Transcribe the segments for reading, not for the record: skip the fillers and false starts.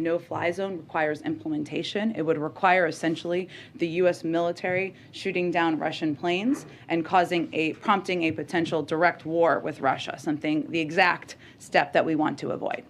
No-fly zone requires implementation. It would require essentially the U.S. military shooting down Russian planes and prompting a potential direct war with Russia, the exact step that we want to avoid.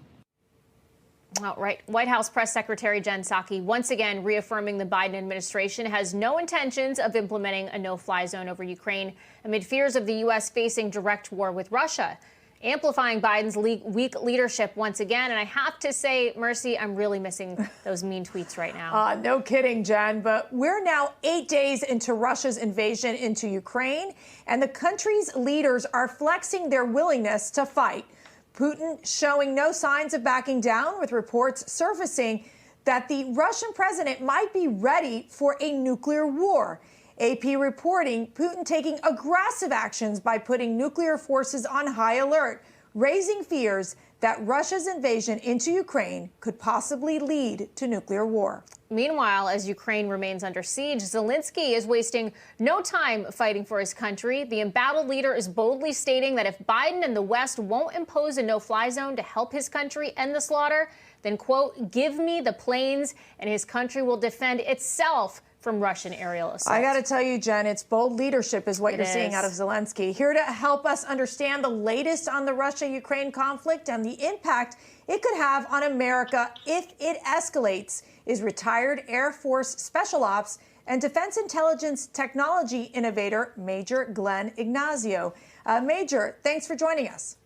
All right. White House Press Secretary Jen Psaki once again reaffirming the Biden administration has no intentions of implementing a no-fly zone over Ukraine amid fears of the U.S. facing direct war with Russia, amplifying Biden's weak leadership once again. And I have to say, Mercy, I'm really missing those mean tweets right now. No kidding, Jen. But we're now 8 days into Russia's invasion into Ukraine, and the country's leaders are flexing their willingness to fight. Putin showing no signs of backing down, with reports surfacing that the Russian president might be ready for a nuclear war. AP reporting Putin taking aggressive actions by putting nuclear forces on high alert, raising fears that Russia's invasion into Ukraine could possibly lead to nuclear war. Meanwhile, as Ukraine remains under siege, Zelensky is wasting no time fighting for his country. The embattled leader is boldly stating that if Biden and the West won't impose a no-fly zone to help his country end the slaughter, then, quote, give me the planes and his country will defend itself from Russian aerial assault. I got to tell you, Jen, it's bold leadership is what you're seeing out of Zelensky. Here to help us understand the latest on the Russia-Ukraine conflict and the impact it could have on America if it escalates is retired Air Force Special Ops and Defense Intelligence Technology innovator Major Glenn Ignazio. Major, thanks for joining us.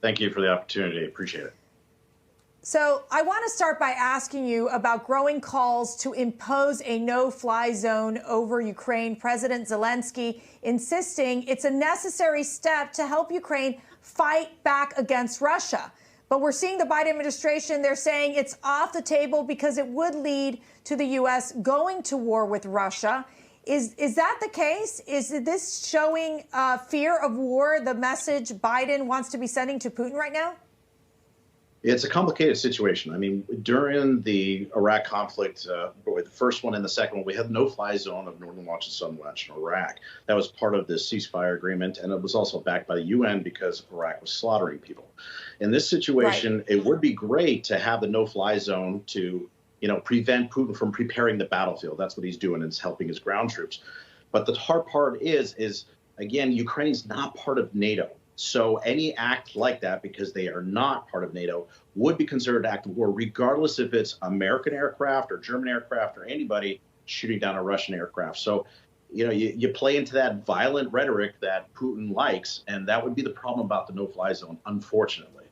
Thank you for the opportunity. Appreciate it. So I want to start by asking you about growing calls to impose a no-fly zone over Ukraine. President Zelensky insisting it's a necessary step to help Ukraine fight back against Russia. But we're seeing the Biden administration, they're saying it's off the table because it would lead to the U.S. going to war with Russia. Is that the case? Is this showing fear of war, the message Biden wants to be sending to Putin right now? It's a complicated situation. I mean, during the Iraq conflict, the first one and the second one, we had no-fly zone of Northern Watch and Southern Watch in Iraq. That was part of the ceasefire agreement, and it was also backed by the UN because Iraq was slaughtering people. In this situation, It would be great to have the no-fly zone to, prevent Putin from preparing the battlefield. That's what he's doing, is helping his ground troops. But the hard part is again, Ukraine's not part of NATO. So any act like that, because they are not part of NATO, would be considered an act of war, regardless if it's American aircraft or German aircraft or anybody shooting down a Russian aircraft. So, you play into that violent rhetoric that Putin likes, and that would be the problem about the no-fly zone, unfortunately.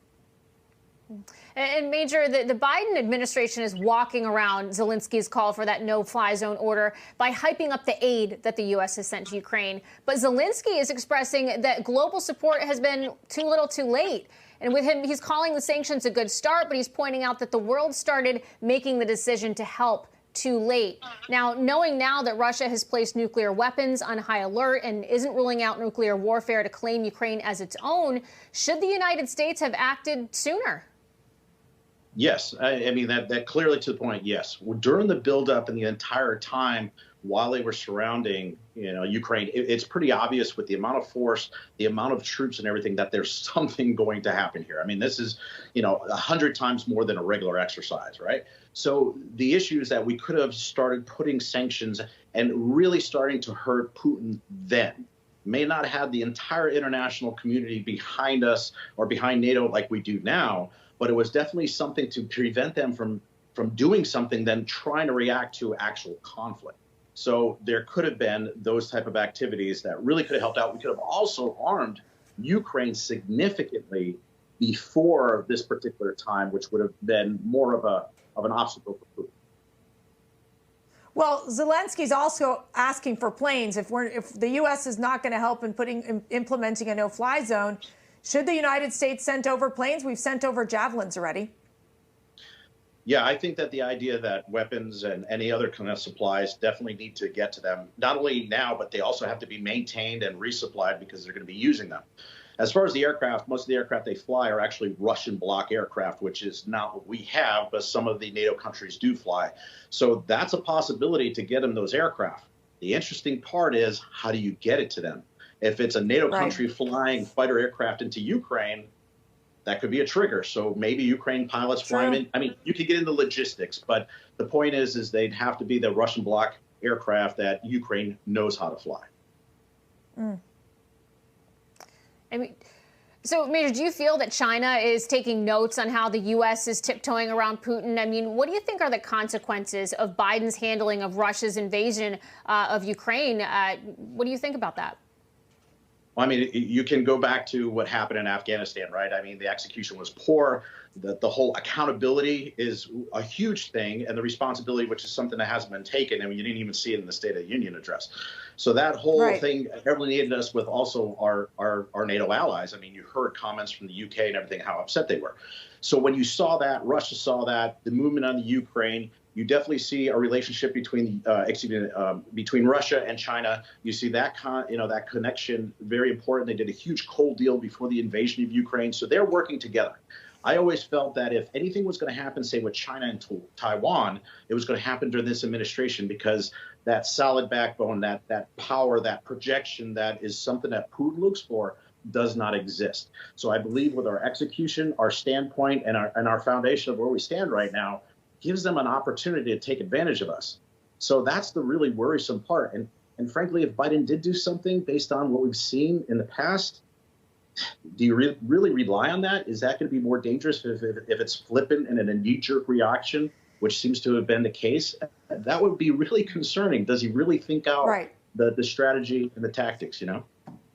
And Major, the Biden administration is walking around Zelensky's call for that no-fly zone order by hyping up the aid that the U.S. has sent to Ukraine. But Zelensky is expressing that global support has been too little too late. And with him, he's calling the sanctions a good start, but he's pointing out that the world started making the decision to help too late. Now, knowing now that Russia has placed nuclear weapons on high alert and isn't ruling out nuclear warfare to claim Ukraine as its own, should the United States have acted sooner? Yes, I mean, that clearly to the point, yes. During the buildup and the entire time while they were surrounding, Ukraine, it's pretty obvious with the amount of force, the amount of troops and everything that there's something going to happen here. I mean, this is, 100 times more than a regular exercise, right? So the issue is that we could have started putting sanctions and really starting to hurt Putin then. May not have the entire international community behind us or behind NATO like we do now, but it was definitely something to prevent them from doing something, then trying to react to actual conflict. So there could have been those type of activities that really could have helped out. We could have also armed Ukraine significantly before this particular time, which would have been more of an obstacle for Putin. Well, Zelensky's also asking for planes. If the U.S. is not going to help in implementing a no-fly zone, should the United States send over planes? We've sent over Javelins already. Yeah, I think that the idea that weapons and any other kind of supplies definitely need to get to them, not only now, but they also have to be maintained and resupplied because they're going to be using them. As far as the aircraft, most of the aircraft they fly are actually Russian block aircraft, which is not what we have, but some of the NATO countries do fly. So that's a possibility to get them those aircraft. The interesting part is, how do you get it to them? If it's a NATO country flying fighter aircraft into Ukraine, that could be a trigger. So maybe Ukraine pilots fly them in. I mean, you could get into logistics, but the point is they'd have to be the Russian bloc aircraft that Ukraine knows how to fly. I mean, so, Major, do you feel that China is taking notes on how the U.S. is tiptoeing around Putin? I mean, what do you think are the consequences of Biden's handling of Russia's invasion of Ukraine? What do you think about that? Well, I mean, you can go back to what happened in Afghanistan, right? I mean, the execution was poor. The whole accountability is a huge thing, and the responsibility, which is something that hasn't been taken. I mean, you didn't even see it in the State of the Union address. So that whole thing alienated us with also our NATO allies. I mean, you heard comments from the UK and everything, how upset they were. So when you saw that, Russia saw that, the movement on the Ukraine, you definitely see a relationship between between Russia and China. You see that that connection very important. They did a huge Cold Deal before the invasion of Ukraine, so they're working together. I always felt that if anything was going to happen, say with China and Taiwan, it was going to happen during this administration, because that solid backbone, that power, that projection, that is something that Putin looks for, does not exist. So I believe with our execution, our standpoint, and our foundation of where we stand right now, gives them an opportunity to take advantage of us. So that's the really worrisome part. And frankly, if Biden did do something based on what we've seen in the past, do you really rely on that? Is that going to be more dangerous if it's flippant and in a knee-jerk reaction, which seems to have been the case? That would be really concerning. Does he really think out the strategy and the tactics,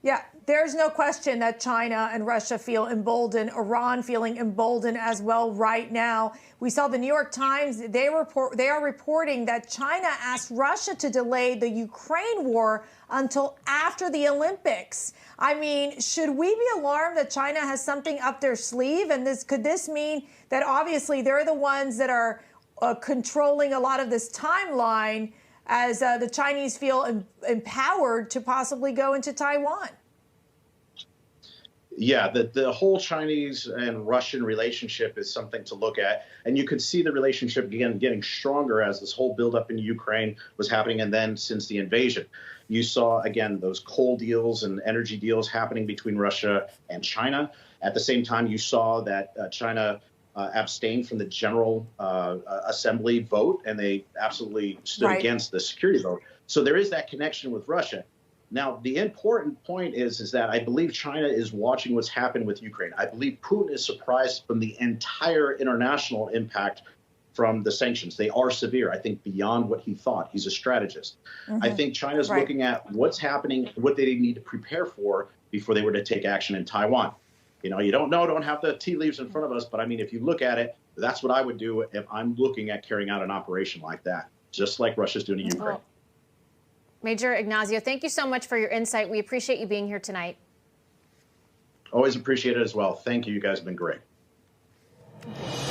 Yeah, there's no question that China and Russia feel emboldened, Iran feeling emboldened as well right now. We saw the New York Times, they are reporting that China asked Russia to delay the Ukraine war until after the Olympics. I mean, should we be alarmed that China has something up their sleeve? And could this mean that obviously they're the ones that are controlling a lot of this timeline, as the Chinese feel empowered to possibly go into Taiwan? Yeah, the whole Chinese and Russian relationship is something to look at. And you could see the relationship, again, getting stronger as this whole buildup in Ukraine was happening. And then since the invasion, you saw, again, those coal deals and energy deals happening between Russia and China. At the same time, you saw that China abstained from the General Assembly vote, and they absolutely stood against the security vote. So there is that connection with Russia. Now, the important point is that I believe China is watching what's happened with Ukraine. I believe Putin is surprised from the entire international impact from the sanctions. They are severe, I think, beyond what he thought. He's a strategist. I think China's looking at what's happening, what they need to prepare for before they were to take action in Taiwan. You don't have the tea leaves in front of us, but I mean, if you look at it, that's what I would do if I'm looking at carrying out an operation like that, just like Russia's doing in Ukraine. Major Ignacio, thank you so much for your insight. We appreciate you being here tonight. Always appreciate it as well. Thank you. You guys have been great.